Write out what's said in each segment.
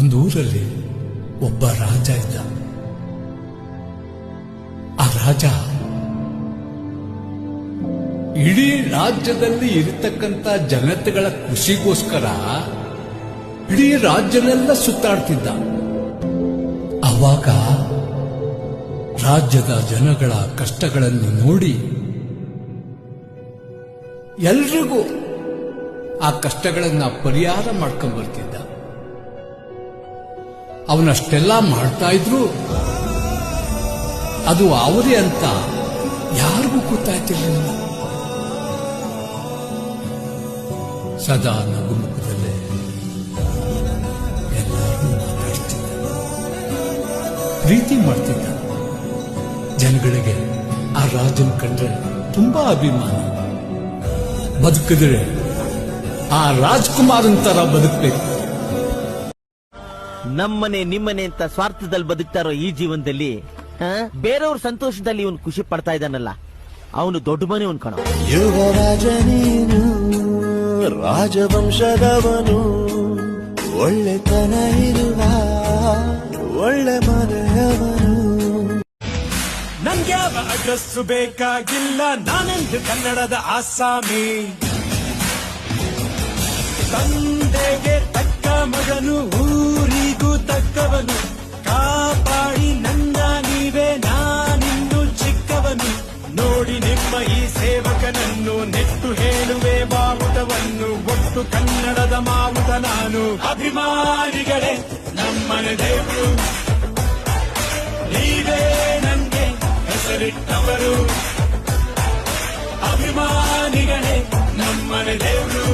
ಒಂದೂರಲ್ಲಿ ಒಬ್ಬ ರಾಜ ಇದ್ದ. ಆ ರಾಜ ಇಡೀ ರಾಜ್ಯದಲ್ಲಿ ಇರತಕ್ಕಂತ ಜನತೆಗಳ ಖುಷಿಗೋಸ್ಕರ ಇಡೀ ರಾಜ್ಯನೆಲ್ಲ ಸುತ್ತಾಡ್ತಿದ್ದ. ಆವಾಗ ರಾಜ್ಯದ ಜನಗಳ ಕಷ್ಟಗಳನ್ನು ನೋಡಿ ಎಲ್ರಿಗೂ ಆ ಕಷ್ಟಗಳನ್ನ ಪರಿಹಾರ ಮಾಡ್ಕೊಂಡ್ಬರ್ತಿದ್ದ. ಅವನಷ್ಟೆಲ್ಲ ಮಾಡ್ತಾ ಇದ್ರು ಅದು ಅವರೇ ಅಂತ ಯಾರಿಗೂ ಗೊತ್ತಾಯ್ತಿರಲಿಲ್ಲ. ಸದಾ ನಗುಮುಖದಲ್ಲೇ ಎಲ್ಲರೂ ಮಾತಾಡ್ತಿದ್ದ, ಪ್ರೀತಿ ಮಾಡ್ತಿದ್ದ. ಜನಗಳಿಗೆ ಆ ರಾಜನ್ ಕಂಡ್ರೆ ತುಂಬಾ ಅಭಿಮಾನ. ಬದುಕಿದ್ರೆ ಆ ರಾಜ್ಕುಮಾರನ್ ತರ ಬದುಕಬೇಕು. ನಮ್ಮನೆ ನಿಮ್ಮನೆ ಅಂತ ಸ್ವಾರ್ಥದಲ್ಲಿ ಬದುಕ್ತಾರೋ ಈ ಜೀವನದಲ್ಲಿ ಬೇರೆಯವ್ರ ಸಂತೋಷದಲ್ಲಿ ಇವನು ಖುಷಿ ಪಡ್ತಾ ಇದ್ದಾನಲ್ಲ, ಅವನು ದೊಡ್ಡ ಮನೆ ಕಣ. ಯುವರಾಜ ನೀನು, ರಾಜವಂಶದವನು, ಒಳ್ಳೆತನ ಇರುವ ಒಳ್ಳೆ ಮನೆಯವನು. ನನ್ಗೆ ಯಾವ ಅಡ್ರೆಸ್ ಬೇಕಾಗಿಲ್ಲ, ನಾನೆಂದು ಕನ್ನಡದ ಆಸಾಮಿ. ತಂದೆಗೆ ತಕ್ಕ ಮಗನು, ಊರಿಗೂ ತಕ್ಕವನು. ಕಾಪಾಡಿ ನನ್ನ ನೀವೇ, ನಾನಿನ್ನು ಚಿಕ್ಕವನು. ನೋಡಿ ನಿಮ್ಮ ಈ ಸೇವಕನನ್ನು, ನೆಟ್ಟು ಹೇಳುವೆ ಬಾವುಟವನ್ನು. ಒಟ್ಟು ಕನ್ನಡದ ಮಾವುತ ನಾನು. ಅಭಿಮಾನಿಗಳೇ ನಮ್ಮನೆ ದೇವರು, ನೀವೇ ನನ್ಗೆ ಹೆಸರಿಟ್ಟವರು. ಅಭಿಮಾನಿಗಳೇ ನಮ್ಮನೆ ದೇವರು,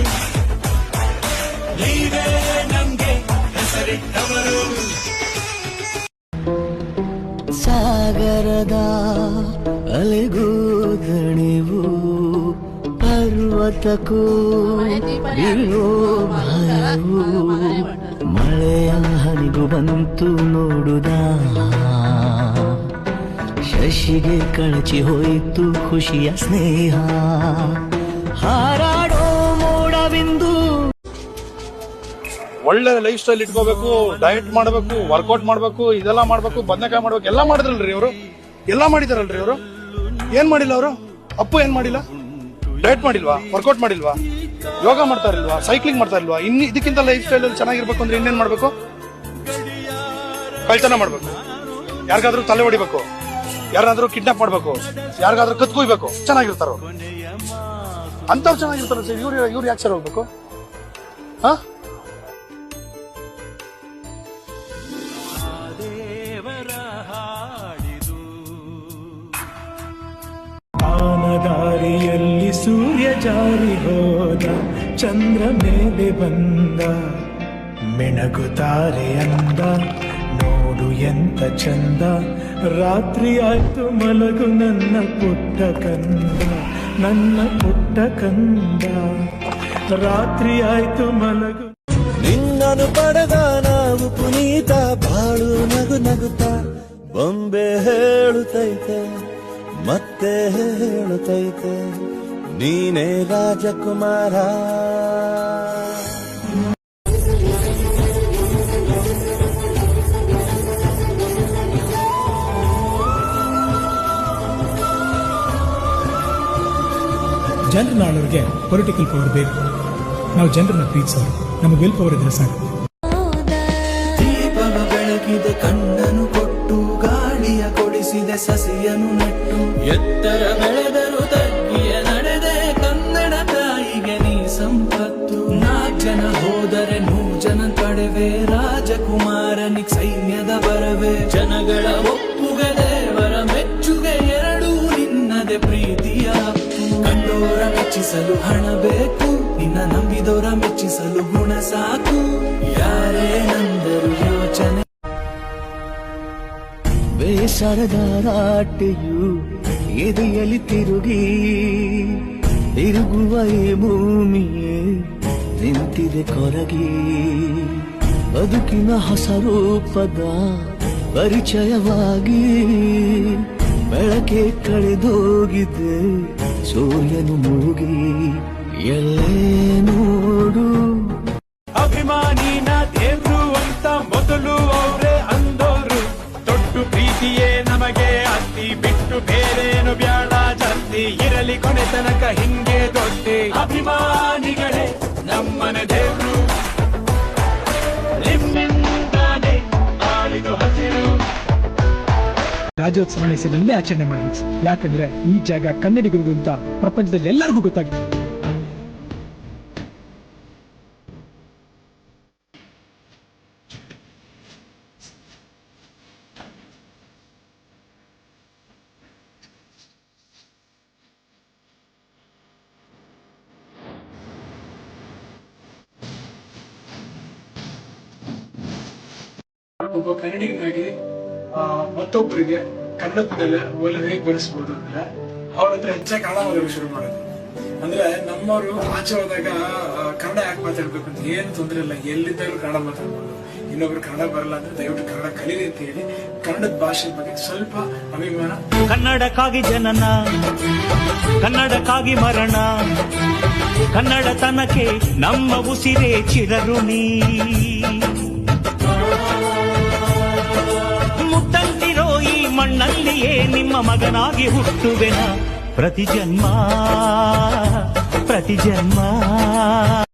ನೀವೇ ನಮ್ಗೆ ಹೆಸರಿಟ್ಟವರು. ಸಾಗರದ ಅಲೆಗೂ ದಣಿವು, ಪರ್ವತಕ್ಕೂ ಬೀಳೋ ಭಯವು. ಮಳೆಯ ಹನಿಗೂ ಬಂತು ನೋಡುದ, ಶಶಿಗೆ ಕಳಚಿ ಹೋಯಿತು ಖುಷಿಯ ಸ್ನೇಹ. ಹಾರಾಡೋ ಮೋಡವಿಂದು. ಒಳ್ಳೆ ಲೈಫ್ ಸ್ಟೈಲ್ ಇಟ್ಕೋಬೇಕು, ಡಯಟ್ ಮಾಡಬೇಕು, ವರ್ಕೌಟ್ ಮಾಡಬೇಕು, ಇದೆಲ್ಲ ಮಾಡಬೇಕು, ಬದನೆಕಾಯಿ ಮಾಡ್ಬೇಕು, ಎಲ್ಲ ಮಾಡಿದ್ರಲ್ರಿ ಇವರು. ಎಲ್ಲ ಮಾಡಿದಾರಲ್ರಿ ಇವರು. ಏನ್ ಮಾಡಿಲ್ಲ ಅವರು? ಅಪ್ಪು ಏನ್ ಮಾಡಿಲ್ಲ? ಡಯಟ್ ಮಾಡಿಲ್ವಾ? ವರ್ಕೌಟ್ ಮಾಡಿಲ್ವಾ? ಯೋಗ ಮಾಡ್ತಾ ಇಲ್ವಾ? ಸೈಕ್ಲಿಂಗ್ ಮಾಡ್ತಾ ಇಲ್ವಾ? ಇದಕ್ಕಿಂತ ಲೈಫ್ ಸ್ಟೈಲ್ ಅಲ್ಲಿ ಚೆನ್ನಾಗಿರ್ಬೇಕು ಅಂದ್ರೆ ಇನ್ನೇನ್ ಮಾಡ್ಬೇಕು? ಕಳ್ತನ ಮಾಡ್ಬೇಕು, ಯಾರಿಗಾದ್ರೂ ತಲೆ ಹೊಡಿಬೇಕು, ಯಾರಾದ್ರೂ ಕಿಡ್ನಾಪ್ ಮಾಡ್ಬೇಕು, ಯಾರಿಗಾದ್ರೂ ಕತ್ಕೊಯ್ಬೇಕು, ಚೆನ್ನಾಗಿರ್ತಾರ ಅಂತವ್ರು ಚೆನ್ನಾಗಿರ್ತಾರ ಸರ್. ಇವ್ರು ಯಾಕೆ ಸರ್ ಹೋಗ್ಬೇಕು? ಹಾ, ದಾರಿಯಲ್ಲಿ ಸೂರ್ಯ ಜಾರಿ ಹೋದ, ಚಂದ್ರ ಮೇಲೆ ಬಂದ, ಮಿಣಗುತ್ತಾರೆ ಅಂದ. ನೋಡು ಎಂತ ಚಂದ, ರಾತ್ರಿ ಆಯ್ತು ಮಲಗು ನನ್ನ ಪುಟ್ಟ ಕಂದ, ನನ್ನ ಪುಟ್ಟ ಕಂದ. ರಾತ್ರಿ ಆಯ್ತು ಮಲಗು. ನಿನ್ನನು ಪಡೆದ ನಾವು ಪುನೀತ, ಬಾಳು ನಗು ನಗುತ್ತ ಬೊಂಬೆ ಹೇಳುತ್ತೈತೆ, ಮತ್ತೆ ಹೇಳುತ್ತೈತೆ ನೀನೇ ರಾಜಕುಮಾರ. ಜನರನ್ನಾಳೋರಿಗೆ ಪೊಲಿಟಿಕಲ್ ಪವರ್ ಬೇಕು. ನಾವು ಜನರನ್ನ ಪ್ರೀತಿಸೋರು, ನಮಗೆ ವಿಲ್ ಪವರ್ ಇದ್ರೆ ಸಾಕು. ದೀಪವ ಬೆಳಕಿದೆ, ಕಣ್ಣನು ಕೊಟ್ಟು, ಗಾಳಿಯ ಕೊಡಿಸಿದೆ, ಸಸಿಯನ್ನು ನೆಟ್ಟು. ಎತ್ತರ ಬೆಳೆದರು ತಗ್ಗಿಯ ನಡೆದೆ, ಕನ್ನಡ ತಾಯಿಗೆ ನೀ ಸಂಪತ್ತು. 4 ಜನ ಹೋದರೆ 100 ಜನ ಪಡೆವೆ, ರಾಜಕುಮಾರನಿಗೆ ಸೈನ್ಯದ ಬರವೆ. ಜನಗಳ ಒಪ್ಪುಗೆ ದೇವರ ಮೆಚ್ಚುಗೆ, ಎರಡೂ ನಿನ್ನದೆ ಪ್ರೀತಿಯ ಅಪ್ಪು. ಕಂಡೋರ ಮೆಚ್ಚಿಸಲು ಹಣ ಬೇಕು, ನಿನ್ನ ನಂಬಿದೋರ ಮೆಚ್ಚಿಸಲು ಗುಣ ಸಾಕು. ಯಾರೇ ನಂದರು ಯೋಚನೆ. ಬೇಸರದ ರಾಟೆಯು ಎದೆಯಲ್ಲಿ ತಿರುಗಿ, ತಿರುಗುವ ಈ ಭೂಮಿಯೇ ನಿಂತಿದೆ ಕೊರಗಿ. ಬದುಕಿನ ಹೊಸ ರೂಪದ ಪರಿಚಯವಾಗಿ, ಬೆಳಕೆ ಕಳೆದೋಗಿದೆ ಸೂರ್ಯನು ಮುಳುಗಿ. ಎಲ್ಲೇ ನೋಡು ಅಭಿಮಾನಿನ ದೇವ್ರು ಅಂತ ಮೊದಲು ಅತ್ತಿ ಬಿಟ್ಟು ಬೇರೇನು ಬ್ಯಾಡ ಜಲ್ದಿ ಇರಲಿ ಕೊನೆ ತನಕ ಹಿಂಗೆ ದೊಡ್ಡಿ ಅಭಿಮಾನಿಗಳೇ ನಮ್ಮನೆ ದೇವ್ರು ನಿಮ್ಮಿಂದಾನೆ ಆಳಿದು ಹಸಿರು. ರಾಜ್ಯೋತ್ಸವ ಹೆಸರಿನಲ್ಲೇ ಆಚರಣೆ ಮಾಡಬೇಕು. ಯಾಕಂದ್ರೆ ಈ ಜಾಗ ಕನ್ನಡಿಗರಿಗೂ ಅಂತ ಪ್ರಪಂಚದಲ್ಲಿ ಎಲ್ಲರಿಗೂ ಗೊತ್ತಾಗ್ತದೆ. ಒಬ್ಬ ಕನ್ನಡಿಗನಾಗಿ ಮತ್ತೊಬ್ಬರಿಗೆ ಕನ್ನಡದ ಮೇಲೆ ಒಲವು ಹೇಗೆ ಬೆಳೆಸ್ಬೋದು ಅಂದ್ರೆ ಅವ್ರ ಹತ್ರ ಹೆಚ್ಚಾಗಿ ಹಣ ಮಾಡೋದು ಶುರು ಮಾಡೋದು. ಅಂದ್ರೆ ನಮ್ಮವರು ಆಚೆ ಹೋದಾಗ ಕನ್ನಡ ಯಾಕೆ ಮಾತಾಡ್ಬೇಕು ಅಂತ ಏನು ತೊಂದರೆ ಇಲ್ಲ, ಎಲ್ಲಿದ್ದಾದ್ರೂ ಕನ್ನಡ ಮಾತಾಡ್ಬೋದು. ಇನ್ನೊಬ್ರು ಕನ್ನಡ ಬರಲ್ಲ ಅಂದ್ರೆ ದಯವಿಟ್ಟು ಕನ್ನಡ ಕಲೀರಿ ಅಂತ ಹೇಳಿ ಕನ್ನಡದ ಭಾಷೆ ಬಗ್ಗೆ ಸ್ವಲ್ಪ ಅಭಿಮಾನ. ಕನ್ನಡಕ್ಕಾಗಿ ಜನನ, ಕನ್ನಡಕ್ಕಾಗಿ ಮರಣ, ಕನ್ನಡತನಕ್ಕೆ ನಮ್ಮ ಉಸಿರೇ ಚಿರಋಣಿ. ಮುತ್ತಂತಿರೋ ಈ ಮಣ್ಣಲ್ಲಿಯೇ ನಿಮ್ಮ ಮಗನಾಗಿ ಹುಟ್ಟುವೆನ ಪ್ರತಿ ಜನ್ಮ ಪ್ರತಿ ಜನ್ಮ.